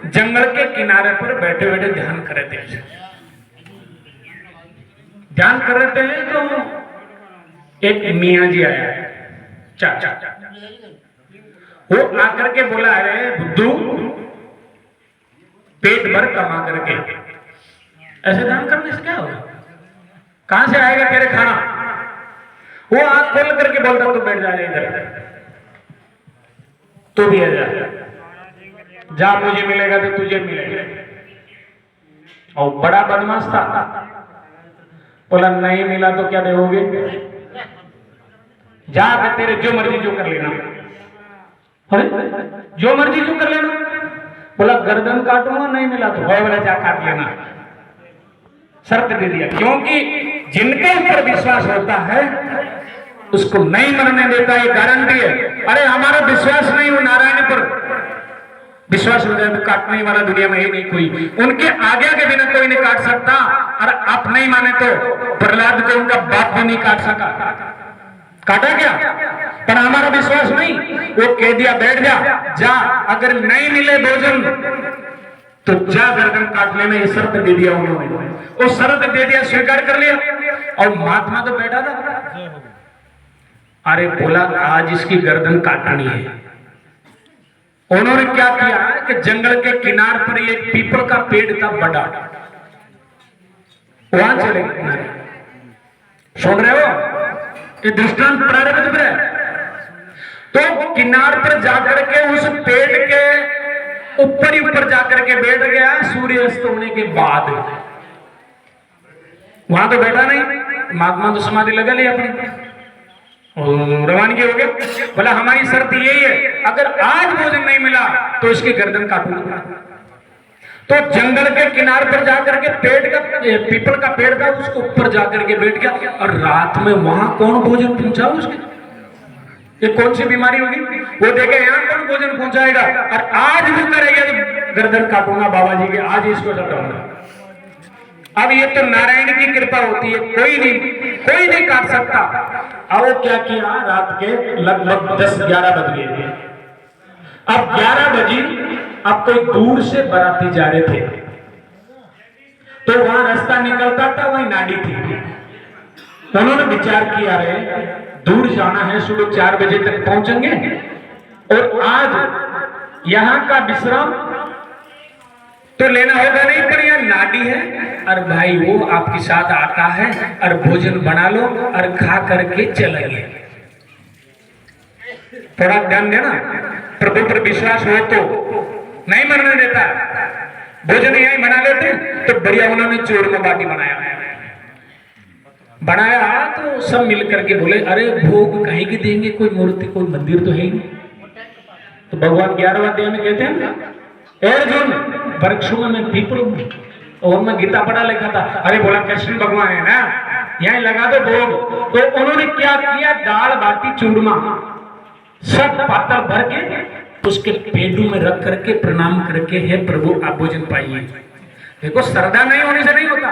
जंगल के किनारे पर बैठे बैठे ध्यान कर रहे थे। ध्यान कर रहे थे तो एक मियाँ जी आया, चाचा, वो आकर के बोला, अरे बुद्धू, पेट भर कमा करके ऐसे दान करने से क्या होगा, कहां से आएगा तेरे खाना। वो आंख खोल करके बोलता, तू बैठ जा इधर, तू भी आ जा, जा मुझे मिलेगा तो तुझे मिलेगा। और बड़ा बदमाश था, बोला नहीं मिला तो क्या दोगे, जाकर तेरे जो मर्जी जो कर लेना। अरे जो मर्जी जो कर लेना, बोला गर्दन काटूंगा, नहीं मिला तो बोला जा काट लेना। शर्त दे दिया, क्योंकि जिनके ऊपर विश्वास होता है उसको नहीं मरने देता, ये गारंटी है। अरे हमारा विश्वास नहीं हो नारायण पर विश्वास हो जाए तो काटने वाला दुनिया में ही नहीं कोई, उनके आगे के बिना कोई नहीं काट सकता। और आप नहीं माने तो प्रहलाद को उनका बाप भी नहीं काट सका, काटा क्या, पर हमारा विश्वास नहीं, वो कह दिया बैठ जा, अगर नहीं मिले भोजन तो जा गर्दन काट लेना, ये शर्त दे दिया उन्होंने। वो शर्त दे दिया, स्वीकार कर लिया। और महात्मा तो बैठा था, अरे बोला आज इसकी गर्दन काटनी है। उन्होंने क्या किया कि जंगल के किनार पर एक पीपल का पेड़ था बड़ा, वहां चले गए। सुन रहे हो, ये दृष्टांत प्रारंभ है। तो किनार पर जाकर के उस पेड़ के ऊपर ही ऊपर जाकर के बैठ गया। सूर्य अस्त होने के बाद वहां तो बैठा नहीं, महात्मा तो समाधि लगा ली अपनी, रवानगी हो गए। बोला हमारी शर्त यही है, अगर आज भोजन नहीं मिला तो इसकी गर्दन काटूंगा। तो जंगल के किनारे पर जाकर के पेड़ का, पीपल का पेड़ था, उसको ऊपर जाकर के बैठ गया। और रात में वहां कौन भोजन पहुंचा उसके, ये कौन सी बीमारी होगी, वो देखे यहाँ कौन भोजन पहुंचाएगा। और आज भी करेगा तो गर्दन काटूंगा बाबा जी की, आज इसको सताऊंगा। अब ये तो नारायण की कृपा होती है, कोई नहीं काट सकता। अब वो क्या किया, रात के लगभग 10-11 बज गए। अब 11 बजी, अब कोई दूर से बाराती जा रहे थे, तो वहां रास्ता निकलता था, वही नाडी थी। उन्होंने विचार किया, रे दूर जाना है, सुबह 4 बजे तक पहुंचेंगे और आज यहां का विश्राम तो लेना होगा नहीं, पर यह नाडी है और भाई वो आपके साथ आता है और भोजन बना लो और खा करके चलेंगे। थोड़ा ध्यान देना, प्रभु पर विश्वास हो तो नहीं मरने देता। भोजन यही बना लेते तो बढ़िया। उन्होंने चोर को बाटी बनाया तो सब मिलकर के बोले, अरे भोग कहीं की देंगे, कोई मूर्ति कोई मंदिर तो है ही नहीं। तो भगवान 11वां अध्याय में कहते हैं, अर्जुन वृक्षों में मैं पीपल हूं, और मैं गीता पढ़ा लिखा था। अरे बोला कृष्ण भगवान है ना, यहीं लगा दो भोग। तो उन्होंने क्या किया, दाल बाटी चूरमा सब पात्र भर के उसके पेड़ों में रख करके प्रणाम करके, हे प्रभु आप भोजन पाइए। देखो श्रद्धा नहीं होने से नहीं होता।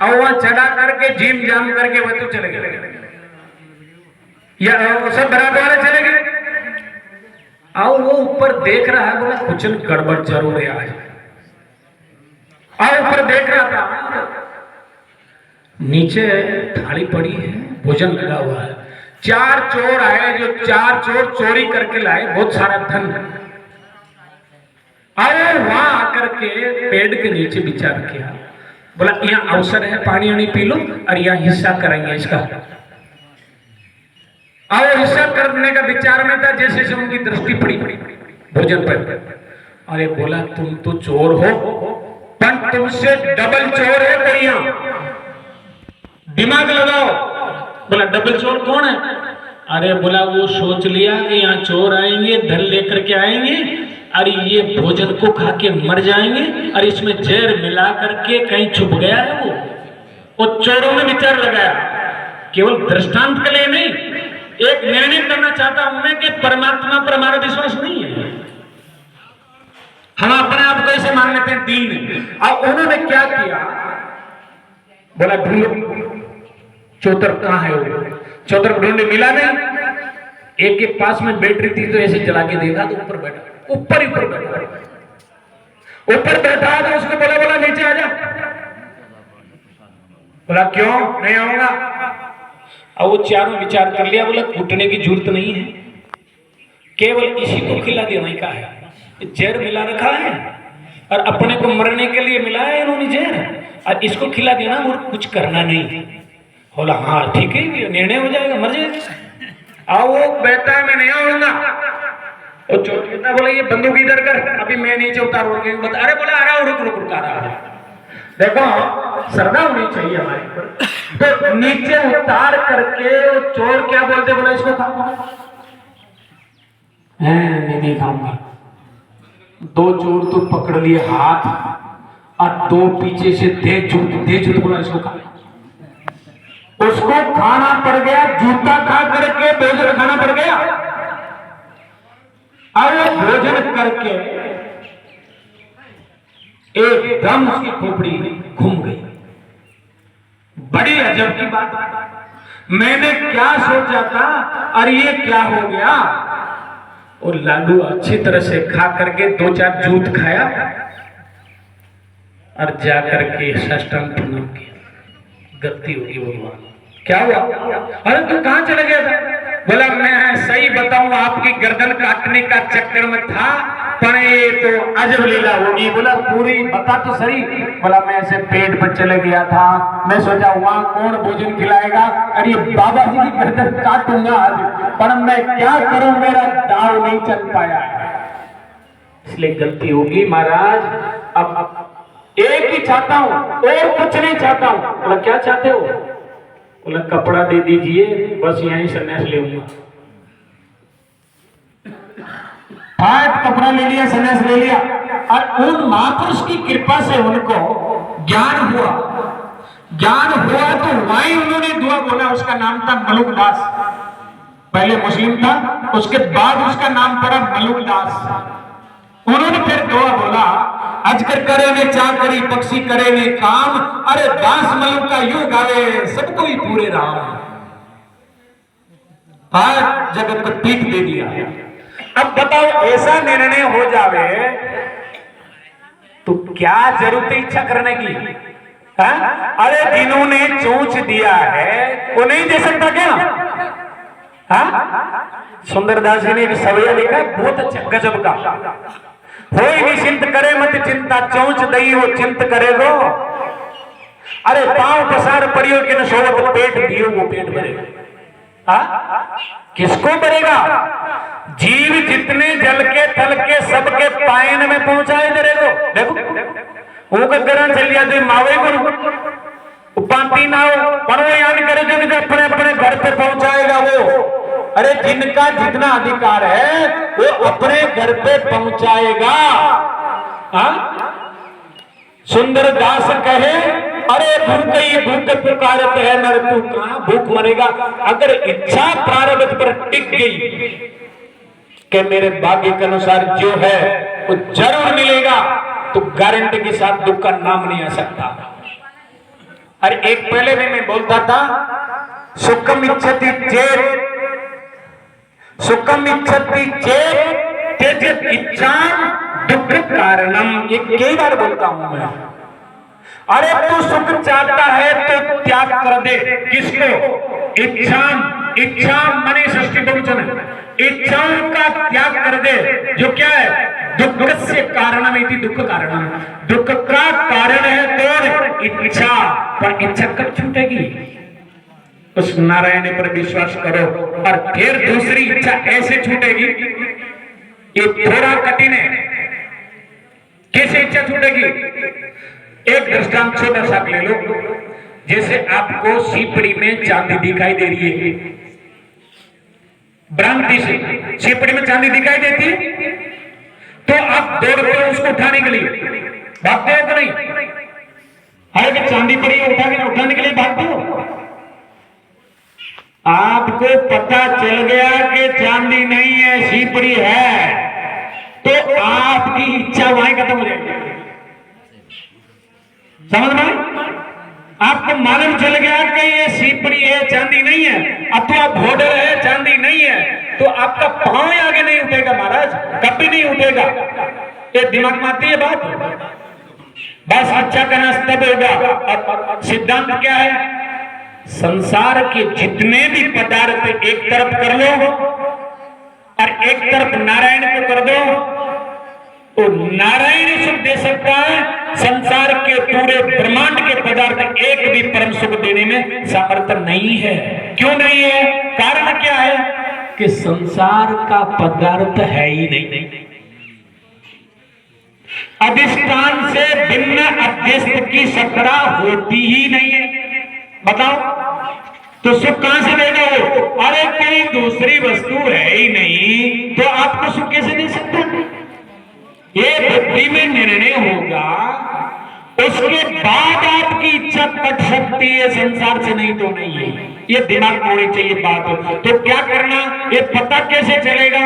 और वहां चढ़ा करके जिम जाम करके वह तो चले गए, या सब बराबर वाले चले गए। और वो ऊपर देख रहा है, बोला कुछ गड़बड़ जरूर है आज। और ऊपर देख रहा था, नीचे थाली पड़ी है, भोजन लगा हुआ है। 4 चोर आए, जो 4 चोर चोरी करके लाए बहुत सारा धन। और वहां आकर के पेड़ के नीचे विचार किया, बोला यहाँ अवसर है, पानी वानी पी लो और यहाँ हिस्सा करेंगे इसका। और हिस्सा करने का विचार में था, जैसे से उनकी दृष्टि पड़ी भोजन पर। अरे बोला तुम तो चोर हो, पर तुमसे डबल चोर है कोई यहाँ, दिमाग लगाओ। बोला डबल चोर कौन है? अरे बोला वो सोच लिया कि यहाँ चोर आएंगे, धन लेकर के आएंगे और ये भोजन को खा के मर जाएंगे, और इसमें जहर मिला करके कहीं छुप गया है वो चोरों ने विचार लगाया। केवल दृष्टांत के लिए नहीं, एक निर्णय करना चाहता हूं मैं कि परमात्मा पर हमारा विश्वास नहीं है, हम अपने आप को ऐसे मान लेते हैं दीन। और उन्होंने क्या किया, बोला ढूंढो चौतर कहां है। वो चौतर ढूंढे, मिला नहीं। एक के पास में बैटरी थी तो ऐसे जला के देखा तो ऊपर बैठा, ऊपर ही ऊपर बैठा। ऊपर बैठा है तो उसको बोला बोला नीचे आ जा, बोला क्यों नहीं आऊंगा। अब वो चारों विचार कर लिया, बोला कूटने की जरूरत नहीं है, केवल इसी को खिला देने का है, जहर मिला रखा है और अपने को मरने के लिए मिला है इन्होंने जहर, और इसको खिला देना और कुछ करना नहीं। बोला हाँ ठीक है, निर्णय हो जाएगा, मर जाएगा। आओ वो बैठा है मैं नहीं आऊंगा। और चोर कहता बोला ये बंदूक इधर कर, अभी मैं नीचे उतारूंगा। अरे बोला आ रहा हूँ, रुक रुक रुक आ रहा है। देखो श्रद्धा होनी चाहिए हमारे ऊपर। तो नीचे उतार करके वो चोर क्या बोलते, बोला इसको खाऊंगा, नहीं खाऊंगा। दो चोर तो पकड़ लिए हाथ और दो पीछे से दे जूत बोला इसको खा। उसको खाना पड़ गया, जूता खा करके भोजन खाना पड़ गया। और भोजन करके एकदम उसकी खोपड़ी घूम गई। बड़ी अजब की बात, मैंने क्या सोचा था और ये क्या हो गया। और लालू अच्छी तरह से खा करके दो चार जूत खाया और जाकर के साष्टांग प्रणाम किया। गलती होगी भगवान, क्या हुआ? अरे तू कहां चले गया था? बोला मैं सही बताऊं आपकी गर्दन काटने का चक्कर में था, पर ये तो अजब लीला होगी। बोला पूरी बता तो सही। बोला मैं ऐसे पेट पर चले गया था, मैं सोचा वहां कौन भोजन खिलाएगा, अरे बाबा जी की गर्दन काटूंगा आज, पर मैं क्या करूं, मेरा दाव नहीं चल पाया, इसलिए गलती होगी महाराज। अब एक ही चाहता हूं और कुछ नहीं चाहता हूं। बोला क्या चाहते हो? बोला कपड़ा दे दीजिए, बस यहीं संन्यास ले लूंगा। कपड़ा ले लिया, संन्यास ले लिया। और उन महापुरुष की कृपा से उनको ज्ञान हुआ। ज्ञान हुआ तो वहीं उन्होंने दुआ बोला, उसका नाम था मलुकदास। पहले मुस्लिम था, उसके बाद उसका नाम पड़ा मलुकदास। उन्होंने फिर दुआ बोला, अजकर करे ने चाकरी, पक्षी करे ने काम, अरे दास मलुक का यूं गावे, सबको ही पूरे राम। आज जगत को पीठ दे दिया। अब बताओ ऐसा निर्णय हो जावे तो क्या जरूरत है इच्छा करने की? अरे जिन्होंने चोंच दिया है वो नहीं दे सकता क्या? सुंदरदास जी ने भी सवैया लिखा, बहुत अच्छा गजब का। होई निश्चिंत करे मत चिंता, चोंच दई वो चिंत करेगो। अरे पांव पसार पड़ियो कि न सोवत, पेट दियो वो पेट भरेगा। किसको भरेगा? जीव जितने जल के थल के सबके पायन में पहुंचाए करेगो। देखो वो करण चल जाते मावे को पांती ना हो, पर वो यान करे जो अपने अपने घर पे पहुंचाएगा वो। अरे जिनका जितना अधिकार है वो अपने घर पे पहुंचाएगा। सुंदरदास कहे, अरे भूख ही भूख पुकारत है नर, तू कहां भूख मरेगा। अगर इच्छा प्रारब्ध पर टिक गई कि मेरे भाग्य के अनुसार जो है वो जरूर मिलेगा, तो गारंटी के साथ दुख का नाम नहीं आ सकता। अरे एक पहले भी मैं बोलता था, सुखम इच्छति चेत, सुखम इच्छति चेत त्यजत इच्छाम दुख कारणम। ये कई बार बोलता हूं मैं। अरे तू सुख चाहता है तो त्याग कर दे। किसको? इच्छाम। इच्छाम मने षष्ठी बहुवचन, इच्छाओं का त्याग कर दे, जो क्या है? दुख से कारणम इति दुख कारणम। दुख का कारण है तो इच्छा, पर इच्छा कब छूटेगी? उस नारायण पर विश्वास करो और फिर दूसरी इच्छा ऐसे छूटेगी। ये थोड़ा कठिन है। कैसे इच्छा छूटेगी? एक दृष्टांत छोटा सा ले लो। जैसे आपको सीपड़ी में चांदी दिखाई दे रही है, भ्रांति से सीपड़ी में चांदी दिखाई देती है, तो आप दौड़ते हो उसको उठाने के लिए, भागते हो कि नहीं? अरे चांदी पड़ी है उठाने के लिए भागते हो। आपको पता चल गया कि चांदी नहीं है, सीपड़ी है, तो आपकी इच्छा वहीं खत्म हो जाएगी। समझ में? आपको मालूम चल गया कि ये सीपड़ी है, चांदी नहीं है, अथवा भोडर है, चांदी नहीं है, तो आपका पांव आगे नहीं उठेगा महाराज, कभी नहीं उठेगा। ये दिमाग में आती है बात? बस अच्छा का नाश तब होगा। सिद्धांत क्या है? संसार के जितने भी पदार्थ एक तरफ कर लो और एक तरफ नारायण को कर दो, तो नारायण सुख दे सकता है, संसार के पूरे ब्रह्मांड के पदार्थ एक भी परम सुख देने में सामर्थ्य नहीं है। क्यों नहीं है? कारण क्या है कि संसार का पदार्थ है ही नहीं। अधिष्ठान से भिन्न अध्यस्त की सत्ता होती ही नहीं है। बताओ, तो सुख कहां से देगा वो? अरे कोई दूसरी वस्तु है ही नहीं, तो आपको सुख कैसे दे सकता है? ये बुद्धि में निर्णय होगा, उसके बाद आपकी इच्छा कट सकती है, संसार से नहीं तो नहीं है। ये दिमाग में होनी चाहिए बात। तो क्या करना, ये पता कैसे चलेगा?